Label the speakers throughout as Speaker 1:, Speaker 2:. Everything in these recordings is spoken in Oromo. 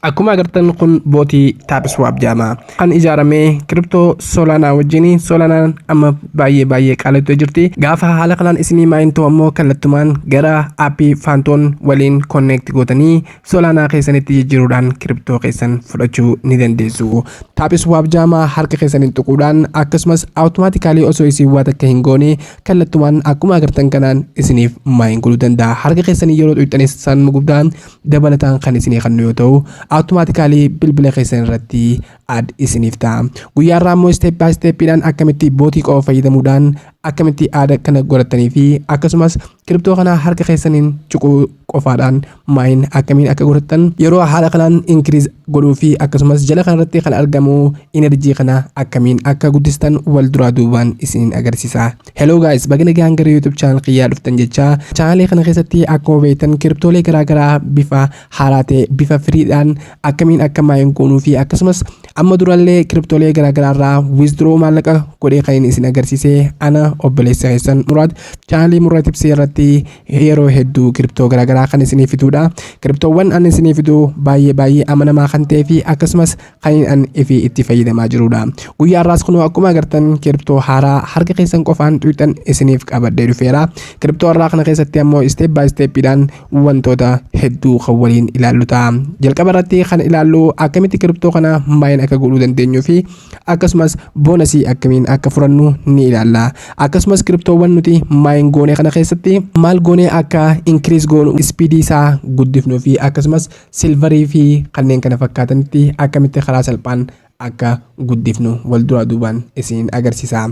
Speaker 1: Akkuma agartan kun bootii Tapswap jedhama. Kan ijaarame kriptoo Solana wajjin. Solanaan amma baay'ee qaala'aa jirti. Gaafa haala kanaan isinii maayintu ammoo kallattumaan gara aappii Phantom waliin connect gootanii Solana keessanitti jijjiiruudhaan kriptoo keessan fudhachuu ni dandeessu. Tapswap jedhama harka keessaniin tuquudhaan akkasumas automatically osoo isin waa takka hin goone kallattumaan akkuma agartan kanaan isiniif maayin godhuu danda'a. Harka keessanii yeroo tuqxanis san guddaan dabalataan kan isinii kennu yoo ta'u automatically bilbila keessan irratti ad isiniif ta'a. Guyyaa irraa immoo step by stepidhaan akkamitti bootii qofa fayyadamuudhaan akkamitti aada kana godhatanii fi akkasumas kriptoo kana harka keessaniin cuquu qofaadhaan maayin akkamiin akka godhatan yeroo haala kanaan increase godhuu fi akkasumas jala kanarratti kan argamu energy kana akkamiin akka guddistan wal duraa duubaan isin agarsiisa. Hello guys, baga nagaan gara YouTube channel kiyyaa dhuftan jecha. Channel kana keessatti akkuma beektan kriptoolee garaagaraa bifa haaraa ta'e bifa firiidhaan akkamiin akka maayin goonuu fi akkasumas amma durallee kriptoolee garaagaraa irraa withdraw maallaqa godhee kan isin agarsiise ana obboleessa keessan Muraad. Channel Muraad Tipsii irratti yeroo hedduu kriptoo garaagaraa kan isiniif fiduudha. Kriptoowwan an isiniif fidu baay'ee amanamaa kan ta'ee fi akkasumas kan an itti fayyadamaa jirudha. Guyyaa irraas kunoo akkuma agartan kriptoo haaraa harka keessan qofaan tuqxan isiniif qabadhee dhufeera. Kriptoo irraa kana keessatti ammoo step by stepidhaan wantoota hedduu kan waliin ilaallu ta'a. Jalqaba irratti kan ilaallu akkamitti kriptoo kana maayin akka godhuu dandeenyuu fi akkasumas boonasii akkamiin akka furannu ni ilaalla. Akkasumas kriptoowwan nuti maayin goone kana keessatti maal goone akka increase goonu speed isaa guddifnuu fi akkasumas silverii fi kanneen kana fakkaatanitti akkamitti karaa salphaan akka guddifnu wal duraa duubaan isin agarsiisa.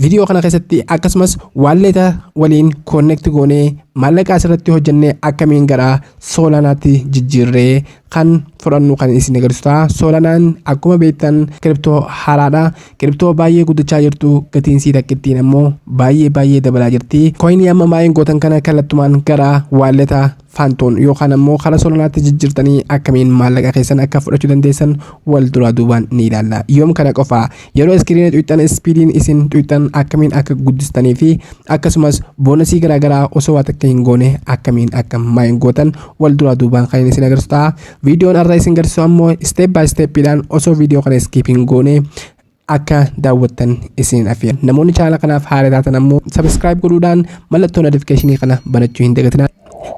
Speaker 1: Video kana keessatti akkasumas walleeta waliin connect goone maallaqa asirratti hojjannee akkamiin gara Solanaatti jijjiirree kan fudhannu kan isin agarsiisa. Solanaan akkuma beektan kriptoo haaraadha. Kriptoo baay'ee guddachaa jirtu, gatiin sii takkittiin ammoo baay'ee dabalaa jirti. Coinii amma maayin gootan kana kallattumaan gara walleeta Phantom yookaan ammoo karaa Solanaatti jijjiirtanii akkamiin maallaqa keessan akka fudhachuu dandeessan wal duraa duubaan ni ilaalla. Yoom kana qofa yeroo iskiriinii tuqxan speediin isin tuqxan akkamiin akka guddistanii fi akkasumas boonasii garaagaraa osoo waa takka hin goone akkamiin akka maayin gootan wal duraa duubaan kan isin agarsiisa. Viidiyoon irraa isin agarsiisu ammoo step by stepidhaan osoo viidiyoo kana skip hin goone akka daawwattan isin afeera. Namoonni chaanala kanaaf haaraa taatan ammoo subscribe godhuudhaan mallattoo notification kana banachuu hin dagatinaa.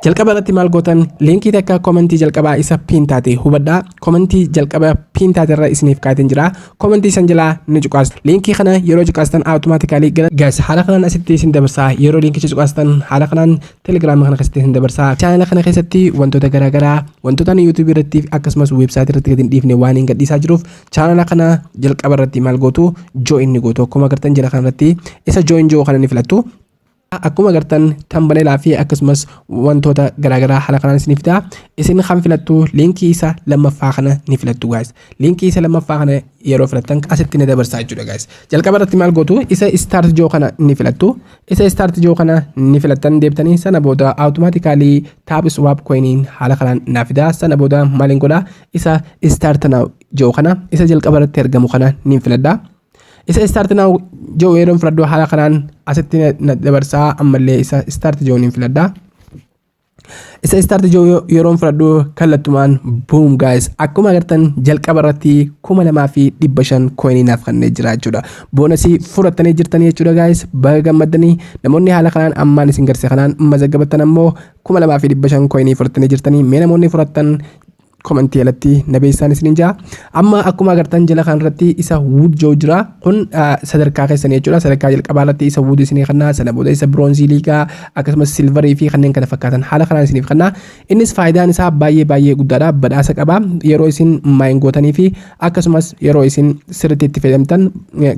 Speaker 1: Jalqaba irratti maal gootan linkii takka komentii jalqabaa isa pin taate hubadhaa. Komentii jalqaba pin taate irra isiniif kaa'een jira. Komentii san jalaa ni cuqaastu. Linkii kana yeroo cuqaastan automatically guys haala kanaan asitti isin dabarsaa. Yeroo linkicha cuqaastan haala kanaan Telegram kana keessatti isin dabarsaa. Channel kana keessatti wantoota garaagaraa wantoota YouTube irratti akkasumas website irratti gadi hin dhiifne waan hin gadhiisaa jiruuf channel kana jalqaba irratti maal gootu join ni gootu. Akkuma agartan jala kanarratti isa join kana ni filattu. Akkuma agartan tambaneelaa fi akkasumas wantoota garaagaraa haala kanaan isiniif ta'a. Isin kan filattu linkii isa lammaffaa kana ni filattu guys. Linkii isa lammaffaa kana yeroo filattan asitti ni dabarsaa jechuudha guys. Jalqaba irratti maal gootu isa start joo kana ni filattu. Isa start joo kana ni filattan deebitanii sana booda automatically Tapswap coiniin haala kanaan naaf fida. Sana booda maaliin godha isa start now joo kana isa jalqaba irratti argamu kana ni filadha. Isa start now joo yeroo filadhu haala kanaan asitti na dabarsaa ammallee isa start joo ni filadha. Isa start joo yeroo filadhu kallattumaan boom guys akkuma agartan jalqaba irratti 2500 coinii naaf kannee jira jechuudha. Boonasii fudhattanii jirtanii jechuudha guys. Baga gammaddanii namoonni haala kanaan ammaan isin garsiise kanaan mazaggabattan ammoo 2500 coinii fudhattanii jirtanii mee namoonni fudhattan komentii alatti nabeessaan isin jaa. Amma akkuma agartan jala kanarratti isa wood joo jira. Kun sadarkaa keessanii jechuudha. Sadarkaa jalqabaa irratti isa wood isinii kannaa. Sana booda isa bronzii liigaa akkasumas silverii fi kanneen kana fakkaatan haala kanaan isiniif kannaa. Innis faayidaan isaa baay'ee guddaadha. Badhaasa qaba. Yeroo isin maayin gootanii fi akkasumas yeroo isin sirriitti itti fayyadamtan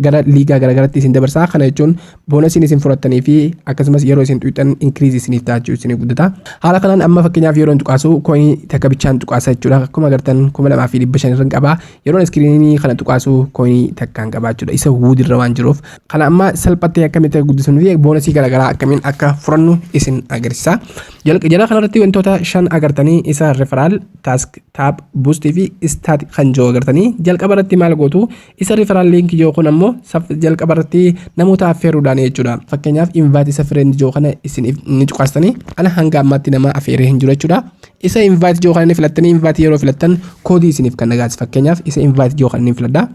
Speaker 1: gara liigaa garaagaraatti isin dabarsaa. Kana jechuun boonasiin isin fudhattanii fi akkasumas yeroo isin tuqxan increase isiniif taachuu isinii guddata. Haala kanaan amma fakkeenyaaf yeroo tuqaasu coinii takka bichaan tuqaasa jechuudha. Akkuma agartan 2500 irra qaba. Yeroo iskiriinii kana tuqaasu coinii takkaan qaba jechuudha. Isa wood irra waan jiruuf kana amma salphatti akkamitti guddisnu fi boonasii garaagaraa akkamiin akka furannu isin agarsiisa. Jala kanarratti wantoota 5 agartanii isa referral, task, tab, boost fi start kan joo agartanii jalqaba irratti maal gootu isa referral link joo kun ammoo jalqaba irratti namoota affeeruudhaan jechuudha. Fakkeenyaaf invite isa friend joo kana isin ni tuqaastanii ana hanga ammaatti nama affeeree hin jiru jechuudha. isa invite joo kana ni filattanii invite yeroo filattan koodii isiniif kan nagaas fakkeenyaaf isa invite joo kana ni filadhaa.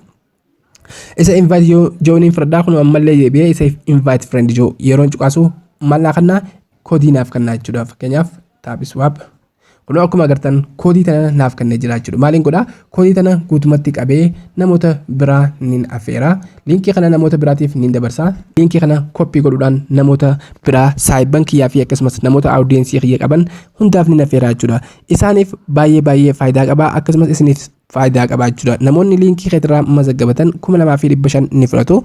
Speaker 1: Isa invite joo ni filadhaa kun ammallee deebi'ee isa invite friend joo yeroo cuqaasu maal kana koodii naaf kannaa jechuudha fakkeenyaaf tap swap kun akkuma agartan koodii tana naaf kannee jira jechuudha. Maaliin godha koodii tana guutumatti qabee namoota biraa nin affeera. Liinkii kana namoota biraatiif nin dabarsa. Liinkii kana koppii godhuudhaan namoota biraa saayiban kiyyaa fi akkasumas namoota audiensii kiyya qaban hundaaf nin affeera jechuudha. Isaaniif baay'ee faayidaa qaba akkasumas isiniif faayidaa qaba jechuudha. Namoonni liinkii keetirraa mazaggabatan 2500 ni fudhatu.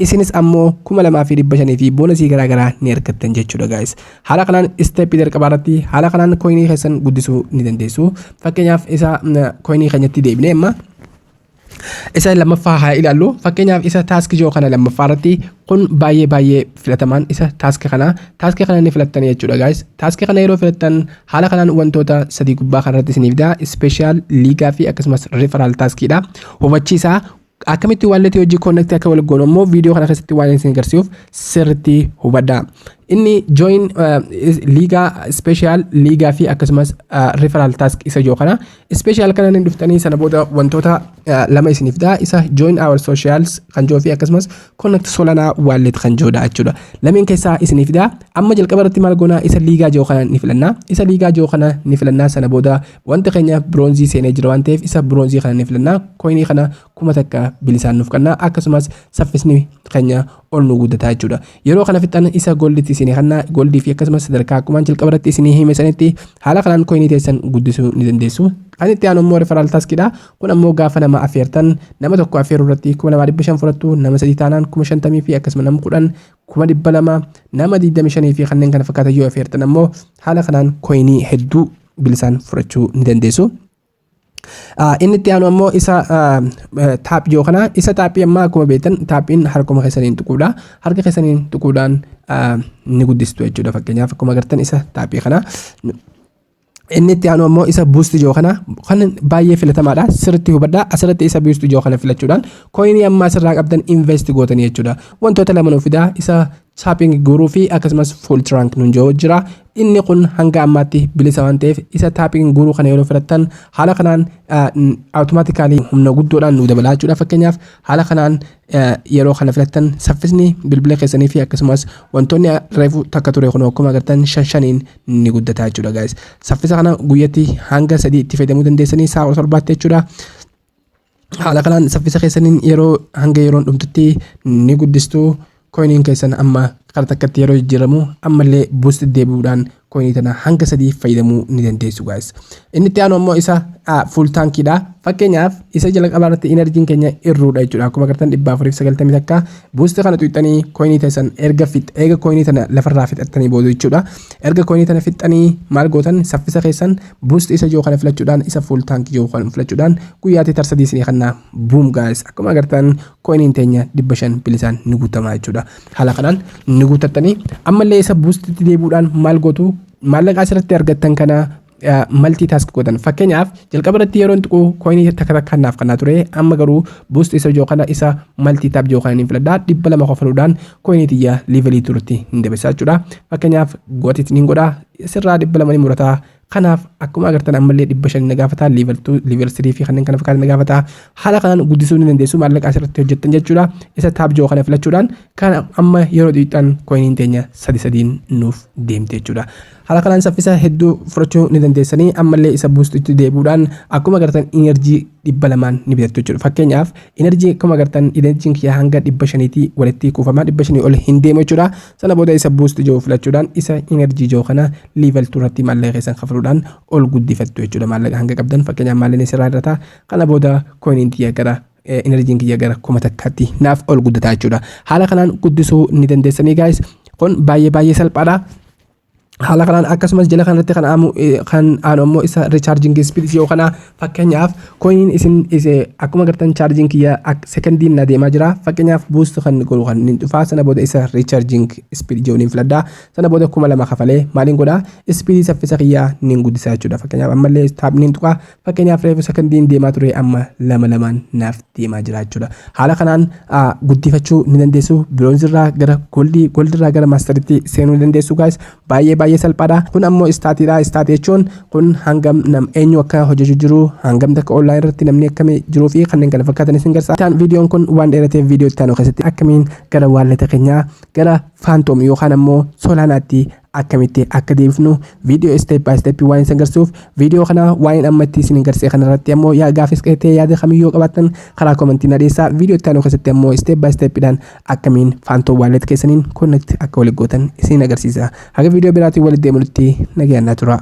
Speaker 1: Isinis ammoo 2500 fi boonasii garaagaraa ni argattan jechuudha guys. Haala kanaan step jalqabaa irratti haala kanaan coinii keessan guddisuu ni dandeessu. Fakkeenyaaf isa coinii keenyatti deebinee amma isa lammaffaa haa ilaallu. Fakkeenyaaf isa task joo kana lammaffaa irratti kun baay'ee filatamaan isa task kana ni filattanii jechuudha guys. Task kana yeroo filattan haala kanaan wantoota sadii gubbaa kanarratti isiniif daa special liigaa fi akkasumas referral taskiidha. Hubachiisaa akkamitti walletii hojii connect akka wal goonu immoo viidiyoo kana keessatti waan isin agarsiisuuf sirriitti hubadhaa. Inni join liigaa special liigaa fi akkasumas referral task isa joo kana special kana ni dhuftanii sana booda wantoota lama isiniif daa isa join our socials kan joo fi akkasumas connect Solana wallet kan joodha jechuudha. Lameen keessaa isiniif daa amma jalqaba irratti maal goona isa liigaa joo kana ni filannaa. Isa liigaa joo kana ni filannaa sana booda wanti keenya bronzii seenee jira waan ta'eef isa bronzii kana ni filannaa. Coinii kana kuma takka bilisaan nuuf kannaa akkasumas saffisni keenya ol nu guddataa jechuudha. Yeroo kana fixan isa golditti isinii kannaa goldii fi akkasumas sadarkaa akkuma jalqaba irratti isinii hime sanitti haala kanaan coinii teessan guddisuu ni dandeessu. Kan itti aanu immoo referral taskidha. Kun ammoo gaafa nama affeertan nama tokko affeeruu irratti 2500 fudhattu nama sadii taanaan 50,000 fi akkasumas nama 10 200 nama 25 fi kanneen kana fakkaatan yoo affeertan ammoo haala kanaan coinii hedduu bilisaan fudhachuu ni dandeessu. Inni itti aanu ammoo isa taap joo kana isa taappii amma akkuma beektan taappiin harkuma keessaniin tuquudha. Harka keessaniin tuquudhaan ni guddistu jechuudha. Fakkeenyaaf akkuma agartan isa taappii kana. Inni itti aanu ammoo isa boost joo kana kan baay'ee filatamaadha. Sirriitti hubadhaa asirratti isa boost joo kana filachuudhaan coinii amma asirraa qabdan invest gootanii jechuudha. Wantoota lama nuuf fidaa isa shopping guruu fi akkasumas full trunk nun joo jira. Inni kun hanga ammaatti bilisa waan ta'eef isa tapping guruu kana yeroo filattan haala kanaan automatically humna guddoodhaan nu dabalaa jechuudha. Fakkeenyaaf haala kanaan yeroo kana filattan saffisni bilbila keessanii fi akkasumas wantoonni reefu takka ture kun akkuma agartan shaniin ni guddataa jechuudha guys. Saffisa kana guyyatti hanga 3 itti fayyadamuu dandeessanii sa'a 7 jechuudha. Haala kanaan saffisa keessaniin yeroo hanga yeroon dhumtutti ni guddistu. Coiniin keessan amma karaa takkatti yeroo jijjiiramu ammallee boost deebi'uudhaan coinii tana hanga 3 fayyadamuu ni dandeessu guys. Inni itti aanu ammoo isa full tankiidha. Fakkeenyaaf isa jalqabaa irratti enerjiin keenya irruudha jechuudha. Akkuma agartan 490 takka boost kana tuuxanii coinii teessan erga coinii tana lafarraa fixattanii booda jechuudha. Erga coinii tana fixanii maal gootan saffisa keessan boost isa joo kana filachuudhaan isa full tank joo kana filachuudhaan guyyaatti tarsadii isinii kannaa boom guys. Akkuma agartan coiniin teenya 500 bilisaan ni guutamaa jechuudha. Haala kanaan ni guutattanii ammallee isa boostitti deebi'uudhaan maal gootu maallaqa asirratti argattan kana multitask godhan. Fakkeenyaaf jalqaba irratti yeroon tuqu coinii takka kannaaf kannaa ture amma garuu boost isa joo kana isa multitap joo kana ni filadhaa 200 qofaluudhaan coinii tiyya levelii turutti hin dabarsaa jechuudha. Fakkeenyaaf gootitti ni godhaa sirraa 200 ni murataa. Kanaaf akkuma agartan ammallee 500 na gaafata level 2 level 3 fi kanneen kana fakkaatan na gaafata. Haala kanaan guddisuu ni dandeessu maallaqa asirratti hojjettan jechuudha. Isa taap joo kana filachuudhaan kan amma yeroo dhiitan coiniin teenya 3 nuuf deemte jechuudha. Haala kanaan saffisa hedduu fudhachuu ni dandeessanii ammallee isa boostitti deebi'uudhaan akkuma agartan enerjii 200 ni bitattu jechuudha. Fakkeenyaaf enerjii akkuma agartan enerjiin kiyya hanga 500 walitti kuufama 500 ol hin deemu jechuudha. Sana booda isa boost joo filachuudhaan isa enerjii joo kana level 2 irratti maallaqa keessan kafaluudhaan ol guddifattu jechuudha. Maallaqa hanga qabdan fakkeenyaaf maallaqni sirraa irratti kana booda coiniin tiyya gara enerjiin kiyya gara kuma takkaatti naaf ol guddataa jechuudha. Haala kanaan guddisuu ni dandeessanii guys. Kun baay'ee salphaadha. Haala kanaan akkasumas jala kanatti kan aanu ammoo isa recharging speed yoo kana fakkeenyaaf coiniin isin akkuma agartan charging kiyya secondiin na deemaa jira. Fakkeenyaaf boost kan godhu kan ni dhufaa sana booda isa recharging speed joo ni filadhaa. Sana booda 2,000 kafalee maaliin godhaa speed saffisa kiyya ni guddisaa jechuudha. Fakkeenyaaf ammallee taapniin tuqaa fakkeenyaaf reefu secondiin deemaa ture amma 2 naaf deemaa jira jechuudha. Haala kanaan guddifachuu ni dandeessu. Bronzirraa gara goldirraa gara maasteritti seenuu ni dandeessu guys. Baay'ee baay'ee salphaadha. Kun ammoo istaatiidha. Istaatii jechuun kun hangam nam eenyu akka hojjechuu jiru, hangam takka online irratti namni akkamii jiruu fi kanneen kana fakkaatan isin gargaara. Viidiyoon kun waan dheerateef viidiyoo itti aanu keessatti akkamiin gara waaleta keenyaa gara Phantom yookaan ammoo Solanaatti akkamitti akka deebifnu viidiyoo step by step waan isin garsiisuuf viidiyoo kana waan ammatti isin garsiise kanarratti ammoo yaa gaafis qeetee yaada kamiyyoo qabaattan karaa komentii nadeessaa. Viidiyoo itti aanu keessatti ammoo step by step dhaan akkamiin Phantom wallet keessaniin connect akka waliin gootan isin agarsiisa. Haga viidiyoo biraatiin walitti deemuutti nagayannaa tura.